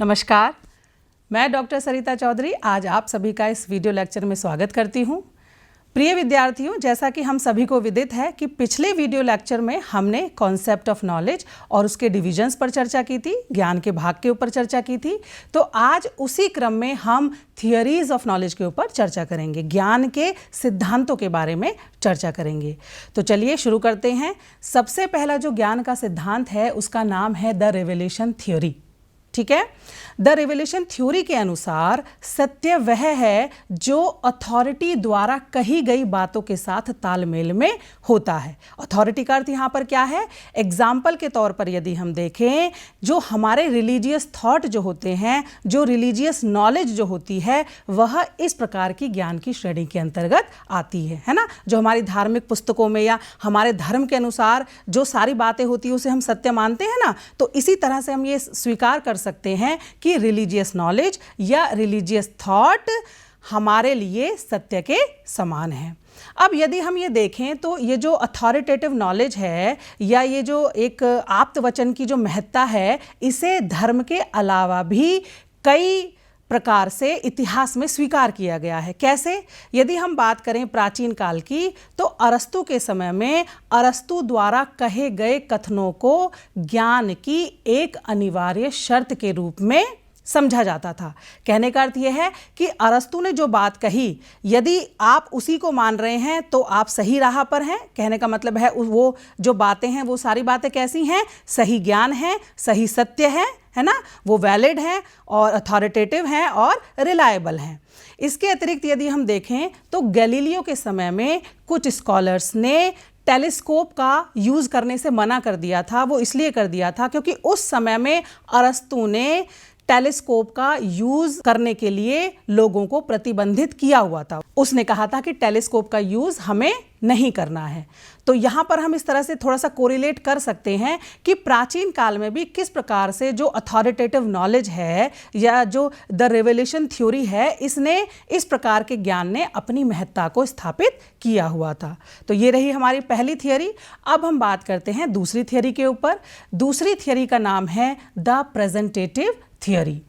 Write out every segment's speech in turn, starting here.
नमस्कार, मैं डॉक्टर सरिता चौधरी आज आप सभी का इस वीडियो लेक्चर में स्वागत करती हूँ। प्रिय विद्यार्थियों, जैसा कि हम सभी को विदित है कि पिछले वीडियो लेक्चर में हमने कॉन्सेप्ट ऑफ नॉलेज और उसके डिविजन्स पर चर्चा की थी, ज्ञान के भाग के ऊपर चर्चा की थी। तो आज उसी क्रम में हम थियरीज ऑफ नॉलेज के ऊपर चर्चा करेंगे, ज्ञान के सिद्धांतों के बारे में चर्चा करेंगे। तो चलिए शुरू करते हैं। सबसे पहला जो ज्ञान का सिद्धांत है उसका नाम है द रिवेलेशन थ्योरी। ठीक है, द रिवेलेशन थ्योरी के अनुसार सत्य वह है जो अथॉरिटी द्वारा कही गई बातों के साथ तालमेल में होता है। अथॉरिटी का अर्थ यहाँ पर क्या है? एग्जाम्पल के तौर पर यदि हम देखें, जो हमारे रिलीजियस थॉट जो होते हैं, जो रिलीजियस नॉलेज जो होती है, वह इस प्रकार की ज्ञान की श्रेणी के अंतर्गत आती है ना। जो हमारी धार्मिक पुस्तकों में या हमारे धर्म के अनुसार जो सारी बातें होती है उसे हम सत्य मानते हैं ना। तो इसी तरह से हम ये स्वीकार कर सकते हैं कि रिलीजियस नॉलेज या रिलीजियस थॉट हमारे लिए सत्य के समान है। अब यदि हम ये देखें तो ये जो अथॉरिटेटिव नॉलेज है या ये जो एक आप्त वचन की जो महत्ता है, इसे धर्म के अलावा भी कई प्रकार से इतिहास में स्वीकार किया गया है। कैसे? यदि हम बात करें प्राचीन काल की, तो अरस्तु के समय में अरस्तु द्वारा कहे गए कथनों को ज्ञान की एक अनिवार्य शर्त के रूप में समझा जाता था। कहने का अर्थ यह है कि अरस्तु ने जो बात कही, यदि आप उसी को मान रहे हैं तो आप सही राह पर हैं। कहने का मतलब है वो जो बातें हैं वो सारी बातें कैसी हैं? सही ज्ञान है, सही सत्य है ना, वो वैलिड हैं और अथॉरिटेटिव हैं और रिलायबल हैं। इसके अतिरिक्त यदि हम देखें तो गैलीलियो के समय में कुछ स्कॉलर्स ने टेलीस्कोप का यूज़ करने से मना कर दिया था। वो इसलिए कर दिया था क्योंकि उस समय में अरस्तु ने टेलीस्कोप का यूज करने के लिए लोगों को प्रतिबंधित किया हुआ था। उसने कहा था कि टेलीस्कोप का यूज हमें नहीं करना है। तो यहाँ पर हम इस तरह से थोड़ा सा कोरिलेट कर सकते हैं कि प्राचीन काल में भी किस प्रकार से जो अथॉरिटेटिव नॉलेज है या जो द रिवेलेशन थ्योरी है, इसने इस प्रकार के ज्ञान ने अपनी महत्ता को स्थापित किया हुआ था। तो ये रही हमारी पहली थियरी। अब हम बात करते हैं दूसरी थियरी के ऊपर। दूसरी थियरी का नाम है द प्रेजेंटेटिव थ्योरी।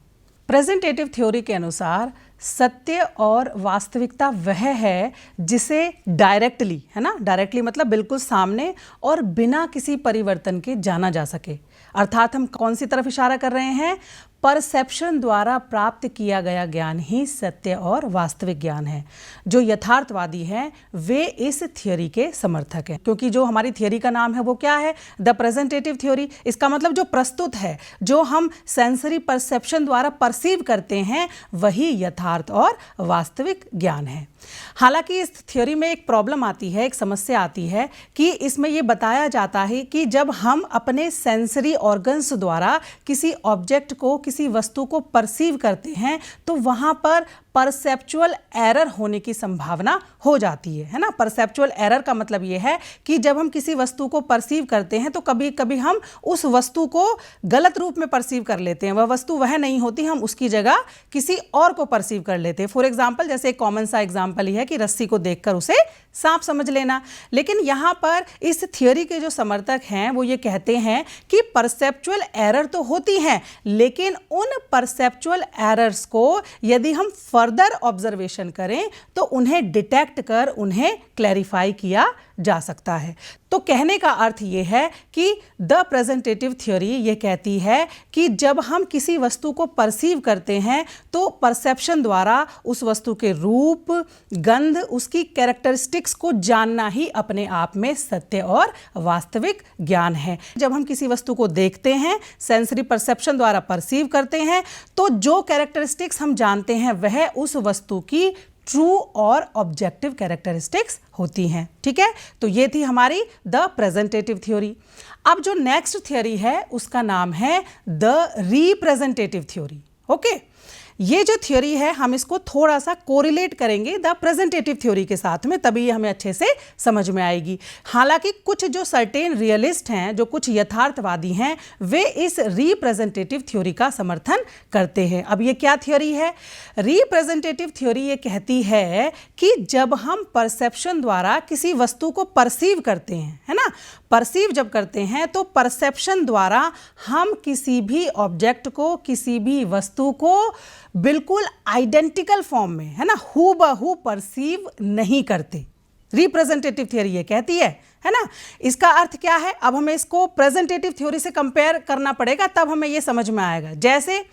प्रेजेंटेटिव थ्योरी के अनुसार सत्य और वास्तविकता वह है जिसे डायरेक्टली, है ना, डायरेक्टली मतलब बिल्कुल सामने और बिना किसी परिवर्तन के जाना जा सके। अर्थात हम कौन सी तरफ इशारा कर रहे हैं? परसेप्शन द्वारा प्राप्त किया गया ज्ञान ही सत्य और वास्तविक ज्ञान है। जो यथार्थवादी हैं वे इस थियरी के समर्थक हैं, क्योंकि जो हमारी थियरी का नाम है वो क्या है? The presentative theory. इसका मतलब जो प्रस्तुत है, जो हम सेंसरी परसेप्शन द्वारा परसीव करते हैं, वही यथार्थ और वास्तविक ज्ञान है। हालांकि इस थ्योरी में एक प्रॉब्लम आती है, एक समस्या आती है कि इसमें यह बताया जाता है कि जब हम अपने सेंसरी ऑर्गन्स द्वारा किसी ऑब्जेक्ट को, किसी वस्तु को परसीव करते हैं, तो वहां पर परसेप्चुअल एरर होने की संभावना हो जाती है ना। परसेप्चुअल एरर का मतलब यह है कि जब हम किसी वस्तु को परसीव करते हैं तो कभी कभी हम उस वस्तु को गलत रूप में परसीव कर लेते हैं। वह वस्तु वह नहीं होती, हम उसकी जगह किसी और को परसीव कर लेते हैं। फॉर एग्जाम्पल, जैसे एक कॉमन सा एग्जाम्पल ही है कि रस्सी को देखकर उसे सांप समझ लेना। लेकिन यहाँ पर इस थियोरी के जो समर्थक हैं वो ये कहते हैं कि परसेप्चुअल एरर तो होती हैं, लेकिन उन परसेप्चुअल एरर्स को यदि हम फर्दर ऑब्जर्वेशन करें तो उन्हें डिटेक्ट कर उन्हें क्लैरिफाई किया जा सकता है। तो कहने का अर्थ यह है कि द प्रेजेंटेटिव थ्योरी ये कहती है कि जब हम किसी वस्तु को परसीव करते हैं तो परसेप्शन द्वारा उस वस्तु के रूप, गंध, उसकी कैरेक्टरिस्टिक्स को जानना ही अपने आप में सत्य और वास्तविक ज्ञान है। जब हम किसी वस्तु को देखते हैं, सेंसरी परसेप्शन द्वारा परसीव करते हैं, तो जो कैरेक्टरिस्टिक्स हम जानते हैं वह उस वस्तु की ट्रू और ऑब्जेक्टिव कैरेक्टरिस्टिक्स होती हैं। ठीक है, तो ये थी हमारी द प्रेजेंटेटिव थ्योरी। अब जो नेक्स्ट थ्योरी है उसका नाम है द रिप्रेजेंटेटिव थ्योरी। ओके, ये जो थ्योरी है हम इसको थोड़ा सा कोरिलेट करेंगे द प्रेजेंटेटिव थ्योरी के साथ में, तभी ये हमें अच्छे से समझ में आएगी। हालांकि कुछ जो सर्टेन रियलिस्ट हैं, जो कुछ यथार्थवादी हैं, वे इस रिप्रेजेंटेटिव थ्योरी का समर्थन करते हैं। अब ये क्या थ्योरी है? रिप्रेजेंटेटिव थ्योरी ये कहती है कि जब हम परसेप्शन द्वारा किसी वस्तु को परसीव करते हैं, है ना, परसीव जब करते हैं तो परसेप्शन द्वारा हम किसी भी ऑब्जेक्ट को, किसी भी वस्तु को बिल्कुल आइडेंटिकल फॉर्म में, है ना, हूबहू परसीव नहीं करते। रिप्रेजेंटेटिव थ्योरी ये कहती है ना। इसका अर्थ क्या है? अब हमें इसको प्रेजेंटेटिव थ्योरी से कंपेयर करना पड़ेगा, तब हमें ये समझ में आएगा। जैसे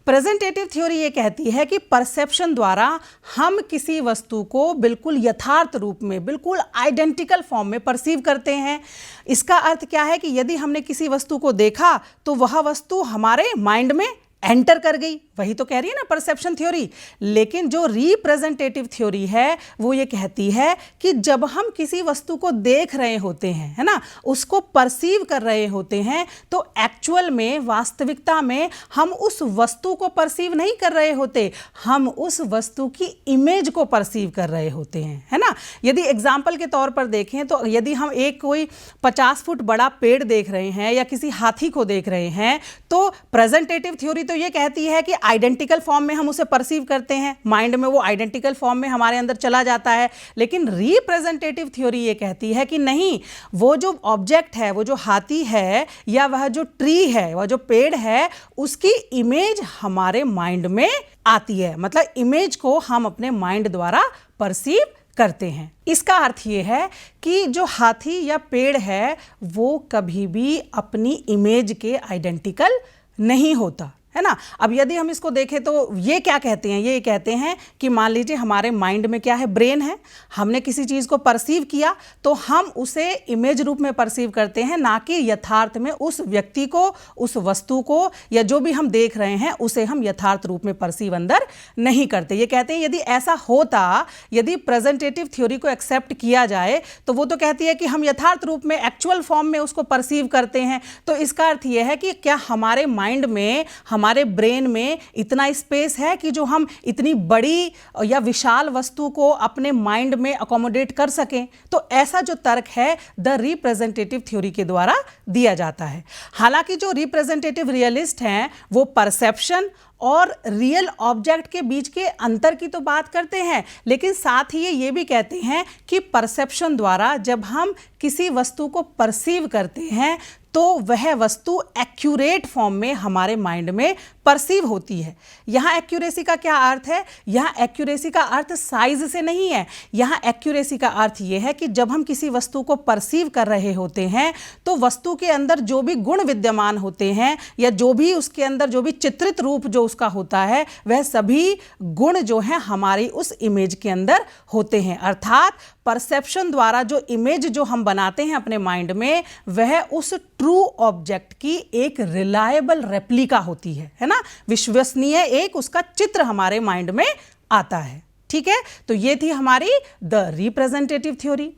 प्रेजेंटेटिव थ्योरी ये कहती है कि परसेप्शन द्वारा हम किसी वस्तु को बिल्कुल यथार्थ रूप में, बिल्कुल आइडेंटिकल फॉर्म में परसीव करते हैं। इसका अर्थ क्या है कि यदि हमने किसी वस्तु को देखा तो वह वस्तु हमारे माइंड में एंटर कर गई, वही तो कह रही है ना परसेप्शन थ्योरी। लेकिन जो रिप्रेजेंटेटिव थ्योरी है वो ये कहती है कि जब हम किसी वस्तु को देख रहे होते हैं, है ना, उसको परसीव कर रहे होते हैं, तो एक्चुअल में, वास्तविकता में हम उस वस्तु को परसीव नहीं कर रहे होते, हम उस वस्तु की इमेज को परसीव कर रहे होते हैं, है ना। यदि एग्जाम्पल के तौर पर देखें तो यदि हम एक कोई 50 फुट बड़ा पेड़ देख रहे हैं या किसी हाथी को देख रहे हैं, तो प्रेजेंटेटिव थ्योरी तो ये कहती है कि आइडेंटिकल फॉर्म में हम उसे परसीव करते हैं, माइंड में वो आइडेंटिकल फॉर्म में हमारे अंदर चला जाता है। लेकिन रिप्रेजेंटेटिव थ्योरी ये कहती है कि नहीं, वो जो ऑब्जेक्ट है, वो जो हाथी है या वह जो ट्री है, वह जो पेड़ है, उसकी इमेज हमारे माइंड में आती है। मतलब इमेज को हम अपने माइंड द्वारा परसीव करते हैं। इसका अर्थ ये है कि जो हाथी या पेड़ है वो कभी भी अपनी इमेज के आइडेंटिकल नहीं होता, है ना। अब यदि हम इसको देखें तो ये क्या कहते हैं? ये कहते हैं कि मान लीजिए हमारे माइंड में क्या है, ब्रेन है, हमने किसी चीज़ को परसीव किया तो हम उसे इमेज रूप में परसीव करते हैं, ना कि यथार्थ में उस व्यक्ति को, उस वस्तु को या जो भी हम देख रहे हैं उसे हम यथार्थ रूप में परसीव अंदर नहीं करते। ये कहते हैं यदि ऐसा होता, यदि प्रेजेंटेटिव थ्योरी को एक्सेप्ट किया जाए तो वो तो कहती है कि हम यथार्थ रूप में, एक्चुअल फॉर्म में उसको परसीव करते हैं। तो इसका अर्थ ये है कि क्या हमारे माइंड में, हमारे ब्रेन में इतना स्पेस है कि जो हम इतनी बड़ी या विशाल वस्तु को अपने माइंड में अकोमोडेट कर सकें? तो ऐसा जो तर्क है द रिप्रेजेंटेटिव थ्योरी के द्वारा दिया जाता है। हालांकि जो रिप्रेजेंटेटिव रियलिस्ट हैं वो परसेप्शन और रियल ऑब्जेक्ट के बीच के अंतर की तो बात करते हैं, लेकिन साथ ही ये भी कहते हैं कि परसेप्शन द्वारा जब हम किसी वस्तु को परसीव करते हैं तो वह वस्तु एक्यूरेट फॉर्म में हमारे माइंड में परसीव होती है। यहाँ एक्यूरेसी का क्या अर्थ है? यहाँ एक्यूरेसी का अर्थ साइज से नहीं है। यहाँ एक्यूरेसी का अर्थ ये है कि जब हम किसी वस्तु को परसीव कर रहे होते हैं तो वस्तु के अंदर जो भी गुण विद्यमान होते हैं या जो भी उसके अंदर जो भी चित्रित रूप जो उसका होता है, वह सभी गुण जो हैं हमारी उस इमेज के अंदर होते हैं। अर्थात परसेप्शन द्वारा जो इमेज जो हम बनाते हैं अपने माइंड में, वह उस ट्रू ऑब्जेक्ट की एक रिलायबल रेप्लिका होती है ना, विश्वसनीय एक उसका चित्र हमारे माइंड में आता है। ठीक है, तो ये थी हमारी द रिप्रेजेंटेटिव थ्योरी।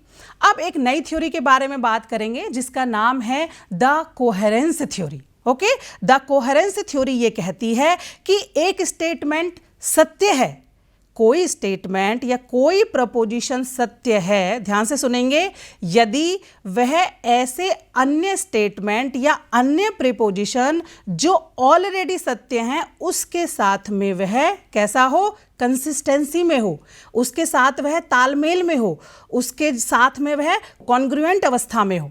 अब एक नई थ्योरी के बारे में बात करेंगे जिसका नाम है the coherence theory. Okay, the coherence theory ये कहती है कि एक स्टेटमेंट सत्य है, कोई स्टेटमेंट या कोई प्रपोजिशन सत्य है, ध्यान से सुनेंगे, यदि वह ऐसे अन्य स्टेटमेंट या अन्य प्रीपोजिशन जो ऑलरेडी सत्य हैं उसके साथ में वह कैसा हो, कंसिस्टेंसी में हो, उसके साथ वह तालमेल में हो, उसके साथ में वह कॉन्ग्रुएंट अवस्था में हो।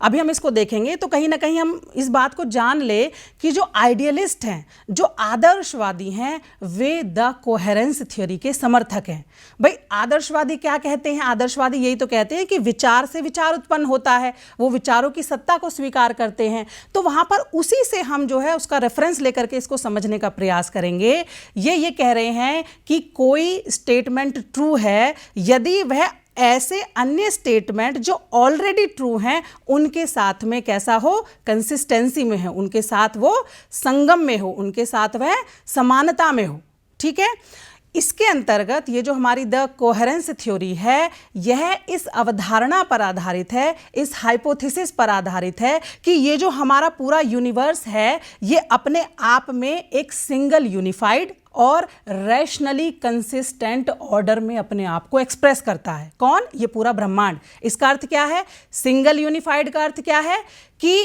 अभी हम इसको देखेंगे तो कहीं ना कहीं हम इस बात को जान ले कि जो आइडियलिस्ट हैं, जो आदर्शवादी हैं, वे द कोहेरेंस थ्योरी के समर्थक हैं। भाई आदर्शवादी क्या कहते हैं? आदर्शवादी यही तो कहते हैं कि विचार से विचार उत्पन्न होता है, वो विचारों की सत्ता को स्वीकार करते हैं। तो वहाँ पर उसी से हम जो है उसका रेफरेंस लेकर के इसको समझने का प्रयास करेंगे। ये कह रहे हैं कि कोई स्टेटमेंट ट्रू है यदि वह ऐसे अन्य स्टेटमेंट जो ऑलरेडी ट्रू हैं उनके साथ में कैसा हो, कंसिस्टेंसी में है, उनके साथ वो संगम में हो, उनके साथ वह समानता में हो। ठीक है, इसके अंतर्गत ये जो हमारी द कोहेरेंस थ्योरी है, यह इस अवधारणा पर आधारित है, इस हाइपोथेसिस पर आधारित है कि ये जो हमारा पूरा यूनिवर्स है ये अपने आप में एक सिंगल यूनिफाइड और रैशनली कंसिस्टेंट ऑर्डर में अपने आप को एक्सप्रेस करता है। कौन? ये पूरा ब्रह्मांड। इसका अर्थ क्या है? सिंगल यूनिफाइड का अर्थ क्या है कि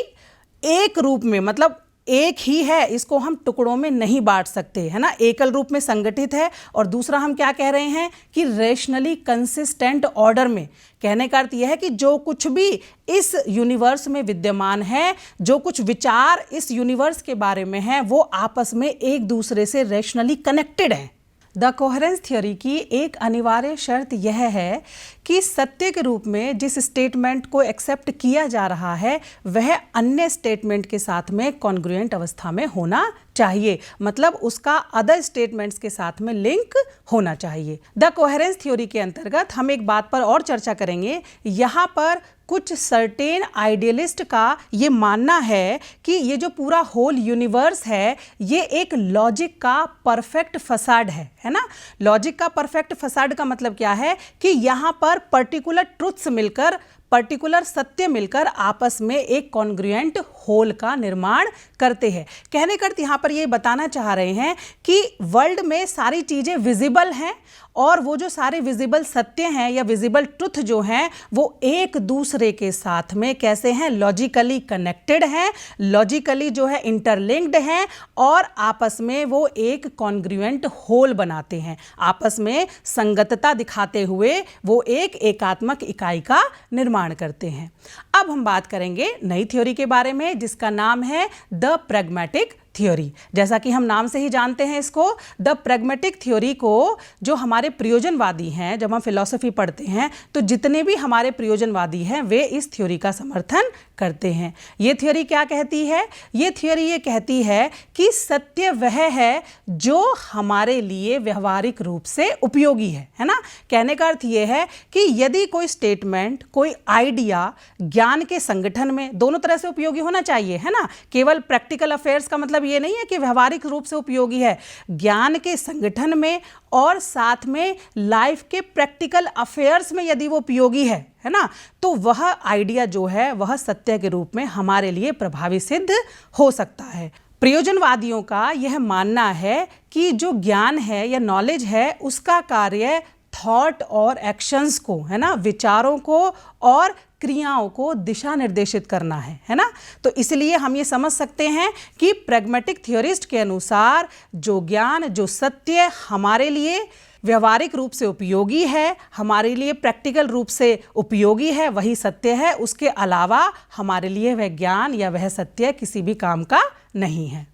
एक रूप में, मतलब एक ही है, इसको हम टुकड़ों में नहीं बांट सकते, है ना, एकल रूप में संगठित है। और दूसरा हम क्या कह रहे हैं कि रेशनली कंसिस्टेंट ऑर्डर में। कहने का अर्थ यह है कि जो कुछ भी इस यूनिवर्स में विद्यमान है, जो कुछ विचार इस यूनिवर्स के बारे में है, वो आपस में एक दूसरे से रेशनली कनेक्टेड है। द कोहेरेंस थ्योरी की एक अनिवार्य शर्त यह है कि सत्य के रूप में जिस स्टेटमेंट को एक्सेप्ट किया जा रहा है वह अन्य स्टेटमेंट के साथ में कॉन्ग्रुएंट अवस्था में होना चाहिए, मतलब उसका अदर स्टेटमेंट्स के साथ में लिंक होना चाहिए। द कोहेरेंस थ्योरी के अंतर्गत हम एक बात पर और चर्चा करेंगे। यहाँ पर कुछ सर्टेन आइडियलिस्ट का ये मानना है कि ये जो पूरा होल यूनिवर्स है ये एक लॉजिक का परफेक्ट फसाड है ना। लॉजिक का परफेक्ट फसाड का मतलब क्या है कि यहाँ पर पर्टिकुलर ट्रुथ्स मिलकर, पर्टिकुलर सत्य मिलकर आपस में एक कॉन्ग्रुएंट होल का निर्माण करते हैं। कहने का अर्थ यहाँ पर ये बताना चाह रहे हैं कि वर्ल्ड में सारी चीज़ें विजिबल हैं और वो जो सारे विजिबल सत्य हैं या विजिबल ट्रुथ जो हैं वो एक दूसरे के साथ में कैसे हैं? लॉजिकली कनेक्टेड हैं, लॉजिकली जो है इंटरलिंक्ड हैं और आपस में वो एक कॉन्ग्रुएंट होल बनाते हैं। आपस में संगतता दिखाते हुए वो एक एकात्मक इकाई का निर्माण करते हैं। अब हम बात करेंगे नई थ्योरी के बारे में जिसका नाम है द प्रैग्मैटिक थ्योरी। जैसा कि हम नाम से ही जानते हैं इसको, द प्रैग्मैटिक थ्योरी को जो हमारे प्रयोजनवादी हैं, जब हम फिलॉसफी पढ़ते हैं तो जितने भी हमारे प्रयोजनवादी हैं वे इस थ्योरी का समर्थन करते हैं। ये थ्योरी क्या कहती है? ये थ्योरी ये कहती है कि सत्य वह है जो हमारे लिए व्यवहारिक रूप से उपयोगी है ना। कहने का अर्थ ये है कि यदि कोई स्टेटमेंट, कोई आइडिया ज्ञान के संगठन में दोनों तरह से उपयोगी होना चाहिए, है ना। केवल प्रैक्टिकल अफेयर्स का मतलब ये नहीं है कि व्यवहारिक रूप से उपयोगी है, ज्ञान के संगठन में और साथ में लाइफ के प्रैक्टिकल अफेयर्स में यदि वो उपयोगी है ना, तो वह आइडिया जो है वह सत्य के रूप में हमारे लिए प्रभावी सिद्ध हो सकता है। प्रयोजनवादियों का यह मानना है कि जो ज्ञान है या नॉलेज है उसका कार्य थॉट और एक्शंस को, है ना, विचारों को और क्रियाओं को दिशा निर्देशित करना है ना। तो इसलिए हम ये समझ सकते हैं कि प्रैग्मैटिक थ्योरिस्ट के अनुसार जो ज्ञान, जो सत्य हमारे लिए व्यवहारिक रूप से उपयोगी है, हमारे लिए प्रैक्टिकल रूप से उपयोगी है, वही सत्य है। उसके अलावा हमारे लिए वह ज्ञान या वह सत्य किसी भी काम का नहीं है।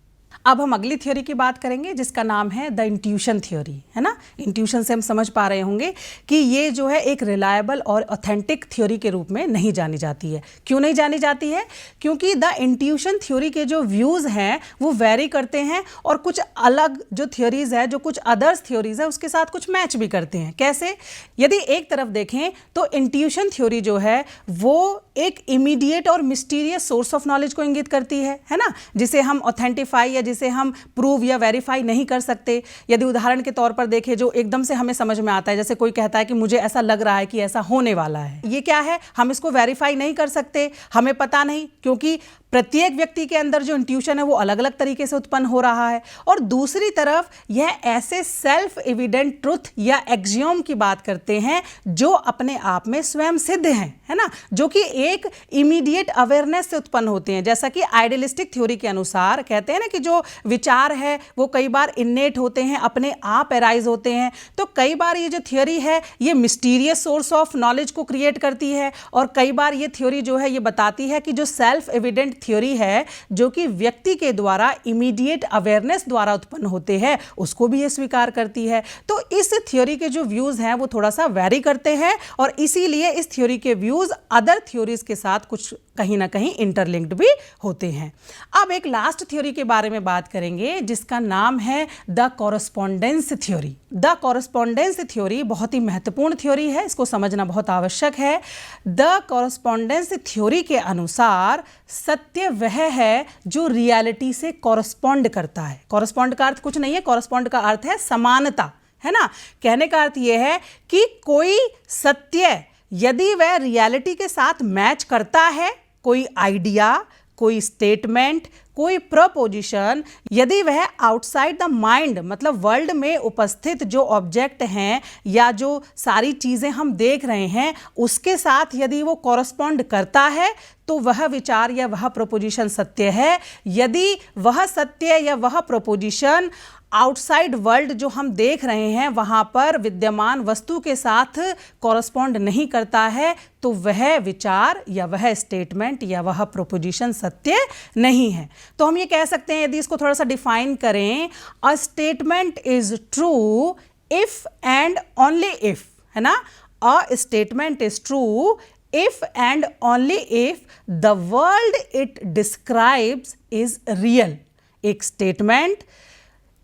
अब हम अगली थ्योरी की बात करेंगे जिसका नाम है द इंट्यूशन थ्योरी, है ना। इंट्यूशन से हम समझ पा रहे होंगे कि ये जो है एक रिलायबल और ऑथेंटिक थ्योरी के रूप में नहीं जानी जाती है। क्यों नहीं जानी जाती है? क्योंकि द इंट्यूशन थ्योरी के जो व्यूज़ हैं वो वेरी करते हैं और कुछ अलग जो थ्योरीज़ है, जो कुछ अदर्स थ्योरीज़ है उसके साथ कुछ मैच भी करते हैं। कैसे? यदि एक तरफ देखें तो इंट्यूशन थ्योरी जो है वो एक इमीडिएट और मिस्टीरियस सोर्स ऑफ नॉलेज को इंगित करती है ना, जिसे हम ऑथेंटिफाई या जिसे हम प्रूव या वेरीफाई नहीं कर सकते। यदि उदाहरण के तौर पर देखें जो एकदम से हमें समझ में आता है, जैसे कोई कहता है कि मुझे ऐसा लग रहा है कि ऐसा होने वाला है, ये क्या है? हम इसको वेरीफाई नहीं कर सकते, हमें पता नहीं, क्योंकि प्रत्येक व्यक्ति के अंदर जो इंट्यूशन है वो अलग अलग तरीके से उत्पन्न हो रहा है। और दूसरी तरफ यह ऐसे सेल्फ एविडेंट ट्रुथ या एक्सियोम की बात करते हैं जो अपने आप में स्वयं सिद्ध हैं, है ना, जो कि एक इमीडिएट अवेयरनेस से उत्पन्न होते हैं। जैसा कि आइडियलिस्टिक थ्योरी के अनुसार कहते हैं ना कि जो विचार है वो कई बार इन्नेट होते हैं, अपने आप एराइज होते हैं। तो कई बार ये जो थ्योरी है ये मिस्टीरियस सोर्स ऑफ नॉलेज को क्रिएट करती है और कई बार ये थ्योरी जो है ये बताती है कि जो सेल्फ एविडेंट थ्योरी है जो कि व्यक्ति के द्वारा इमीडिएट अवेयरनेस द्वारा उत्पन्न होते हैं उसको भी ये स्वीकार करती है। तो इस थ्योरी के जो व्यूज हैं वो थोड़ा सा वैरी करते हैं और इसीलिए इस थ्योरी के व्यूज अदर थ्योरीज के साथ कुछ कहीं ना कहीं इंटरलिंक्ड भी होते हैं। अब एक लास्ट थ्योरी के बारे में बात करेंगे जिसका नाम है the correspondence theory. The correspondence theory बहुत ही महत्वपूर्ण थ्योरी है, इसको समझना बहुत आवश्यक है। द कॉरस्पॉन्डेंस थ्योरी के अनुसार सत्य वह है जो रियलिटी से कॉरस्पॉन्ड करता है। कॉरस्पॉन्ड का अर्थ कुछ नहीं है, कॉरस्पॉन्ड का अर्थ है समानता, है ना। कहने का अर्थ यह है कि कोई सत्य यदि वह रियलिटी के साथ मैच करता है, कोई आइडिया, कोई स्टेटमेंट, कोई प्रपोजिशन, यदि वह आउटसाइड द माइंड मतलब वर्ल्ड में उपस्थित जो ऑब्जेक्ट हैं या जो सारी चीज़ें हम देख रहे हैं उसके साथ यदि वो कॉरस्पॉन्ड करता है तो वह विचार या वह प्रपोजिशन सत्य है। यदि वह सत्य या वह प्रपोजिशन आउटसाइड वर्ल्ड जो हम देख रहे हैं वहाँ पर विद्यमान वस्तु के साथ कॉरस्पॉन्ड नहीं करता है तो वह विचार या वह स्टेटमेंट या वह प्रोपोजिशन सत्य नहीं है। तो हम ये कह सकते हैं, यदि इसको थोड़ा सा डिफाइन करें, a statement is true if and only if, है ना। A statement is true if and only if the world it describes is real। एक स्टेटमेंट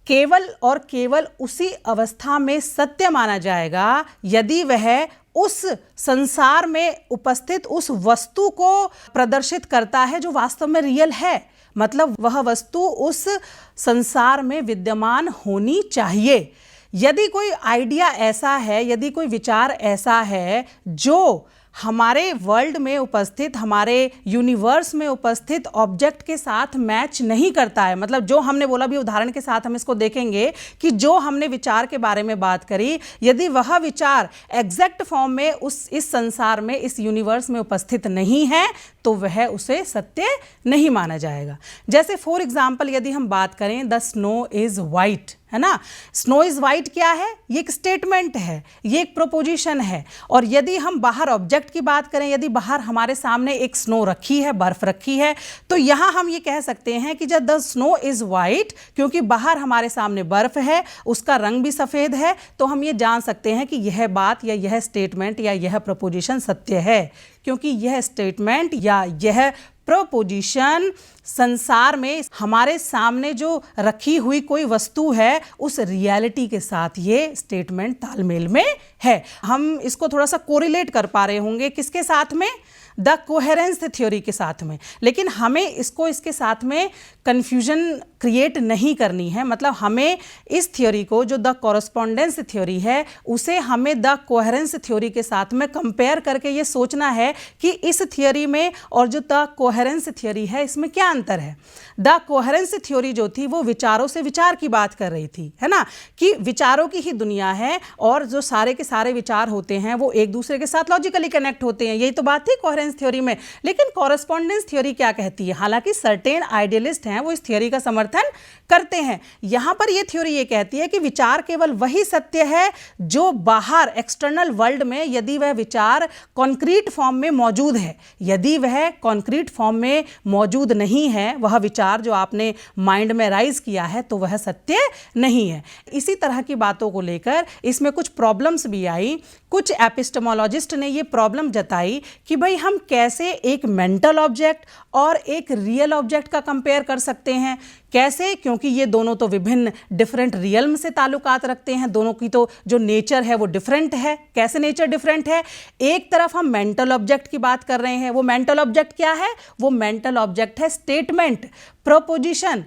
केवल और केवल उसी अवस्था में सत्य माना जाएगा यदि वह उस संसार में उपस्थित उस वस्तु को प्रदर्शित करता है जो वास्तव में रियल है। मतलब वह वस्तु उस संसार में विद्यमान होनी चाहिए। यदि कोई आइडिया ऐसा है, यदि कोई विचार ऐसा है जो हमारे वर्ल्ड में उपस्थित, हमारे यूनिवर्स में उपस्थित ऑब्जेक्ट के साथ मैच नहीं करता है, मतलब जो हमने बोला, भी उदाहरण के साथ हम इसको देखेंगे कि जो हमने विचार के बारे में बात करी, यदि वह विचार एग्जैक्ट फॉर्म में इस संसार में, इस यूनिवर्स में उपस्थित नहीं है तो वह उसे सत्य नहीं माना जाएगा। जैसे फॉर एग्जाम्पल यदि हम बात करें, द स्नो इज वाइट, है ना। स्नो इज वाइट क्या है? ये एक स्टेटमेंट है, ये एक प्रोपोजिशन है। और यदि हम बाहर ऑब्जेक्ट की बात करें, यदि बाहर हमारे सामने एक स्नो रखी है, बर्फ रखी है, तो यहां हम ये कह सकते हैं कि जब द स्नो इज वाइट, क्योंकि बाहर हमारे सामने बर्फ है, उसका रंग भी सफेद है, तो हम ये जान सकते हैं कि यह बात या यह स्टेटमेंट या यह प्रोपोजिशन सत्य है, क्योंकि यह स्टेटमेंट या यह प्रोपोजिशन संसार में हमारे सामने जो रखी हुई कोई वस्तु है उस रियलिटी के साथ ये स्टेटमेंट तालमेल में है। हम इसको थोड़ा सा कोरिलेट कर पा रहे होंगे, किसके साथ में? द कोहेरेंस थ्योरी के साथ में। लेकिन हमें इसके साथ में कंफ्यूजन क्रिएट नहीं करनी है। मतलब हमें इस थ्योरी को, जो द कॉरस्पॉन्डेंस थ्योरी है, उसे हमें द कोहेरेंस थ्योरी के साथ में कंपेयर करके ये सोचना है कि इस थ्योरी में और जो द कोहेरेंस थ्योरी है इसमें क्या अंतर है। द कोहेरेंस थ्योरी जो थी वो विचारों से विचार की बात कर रही थी, है ना, कि विचारों की ही दुनिया है और जो सारे के सारे विचार होते हैं वो एक दूसरे के साथ लॉजिकली कनेक्ट होते हैं। यही तो बात थी कोहेरेंस थ्योरी में। लेकिन कॉरस्पॉन्डेंस थ्योरी क्या कहती है? हालांकि सर्टेन आइडियलिस्ट हैं वो इस थ्योरी का समर्थन करते हैं। यहां पर ये थ्योरी ये कहती है कि विचार केवल वही सत्य है जो बाहर एक्सटर्नल वर्ल्ड में, यदि वह विचार कॉन्क्रीट फॉर्म में मौजूद है। यदि वह कॉन्क्रीट फॉर्म में मौजूद नहीं है, वह विचार जो आपने माइंड में राइज किया है, तो वह सत्य नहीं है। इसी तरह की बातों को लेकर इसमें कुछ प्रॉब्लम्स भी आई। कुछ एपिस्टेमोलॉजिस्ट ने ये प्रॉब्लम जताई कि भाई हम कैसे एक मेंटल ऑब्जेक्ट और एक रियल ऑब्जेक्ट का कंपेयर कर सकते हैं। कैसे? क्योंकि ये दोनों तो विभिन्न डिफरेंट रियल्म से ताल्लुकात रखते हैं, दोनों की तो जो नेचर है वो डिफरेंट है। कैसे नेचर डिफरेंट है? एक तरफ हम मेंटल ऑब्जेक्ट की बात कर रहे हैं, वो मेंटल ऑब्जेक्ट क्या है? वो मेंटल ऑब्जेक्ट है statement, proposition.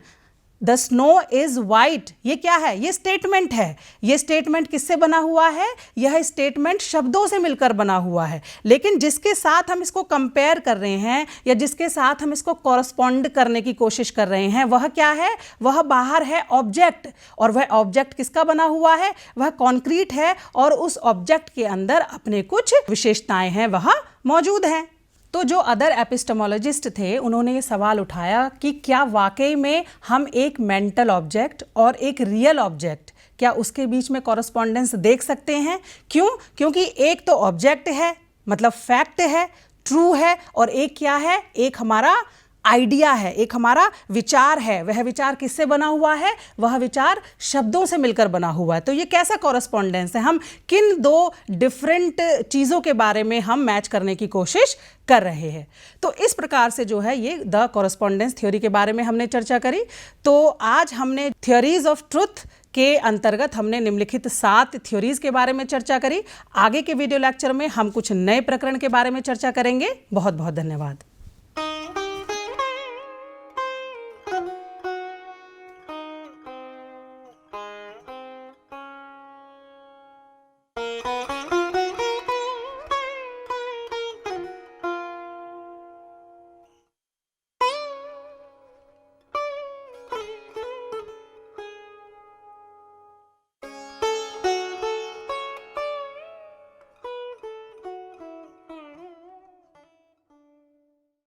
The snow is white, ये क्या है? ये स्टेटमेंट है। ये स्टेटमेंट किससे बना हुआ है? यह स्टेटमेंट शब्दों से मिलकर बना हुआ है। लेकिन जिसके साथ हम इसको कंपेयर कर रहे हैं या जिसके साथ हम इसको कॉरस्पॉन्ड करने की कोशिश कर रहे हैं, वह क्या है? वह बाहर है ऑब्जेक्ट। और वह ऑब्जेक्ट किसका बना हुआ है? वह कॉन्क्रीट है और उस ऑब्जेक्ट के अंदर अपने कुछ विशेषताएं हैं, वह मौजूद हैं। तो जो अदर एपिस्टेमोलॉजिस्ट थे उन्होंने ये सवाल उठाया कि क्या वाकई में हम एक मेंटल ऑब्जेक्ट और एक रियल ऑब्जेक्ट, क्या उसके बीच में कॉरस्पॉन्डेंस देख सकते हैं? क्यों? क्योंकि एक तो ऑब्जेक्ट है, मतलब फैक्ट है, ट्रू है, और एक क्या है? एक हमारा आइडिया है, एक हमारा विचार है। वह विचार किससे बना हुआ है? वह विचार शब्दों से मिलकर बना हुआ है। तो ये कैसा कॉरस्पॉन्डेंस है? हम किन दो डिफरेंट चीज़ों के बारे में हम मैच करने की कोशिश कर रहे हैं। तो इस प्रकार से जो है ये द कॉरस्पॉन्डेंस थ्योरी के बारे में हमने चर्चा करी। तो आज हमने थ्योरीज ऑफ ट्रुथ के अंतर्गत हमने निम्नलिखित 7 थ्योरीज के बारे में चर्चा करी। आगे के वीडियो लेक्चर में हम कुछ नए प्रकरण के बारे में चर्चा करेंगे। बहुत बहुत धन्यवाद।